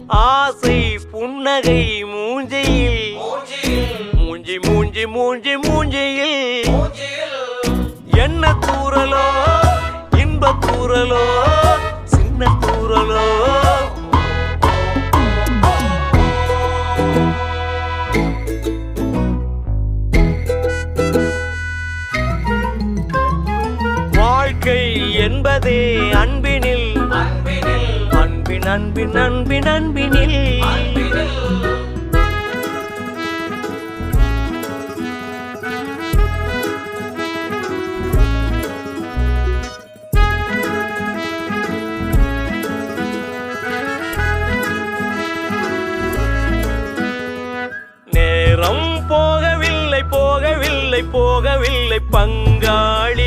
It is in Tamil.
ஆசை புன்னகை மூஞ்சியில் மூஞ்சி மூஞ்சி மூஞ்சி மூஞ்சியில் என்ன தூரலோ இன்ப தூரலோ சின்ன தூரலோ வாழ்க்கை என்பதே அன்பினில் அன்பின் அன்பின் அன்பின் அன்பினில் நேரம் போகவில்லை போகவில்லை போகவில்லை பங்காளி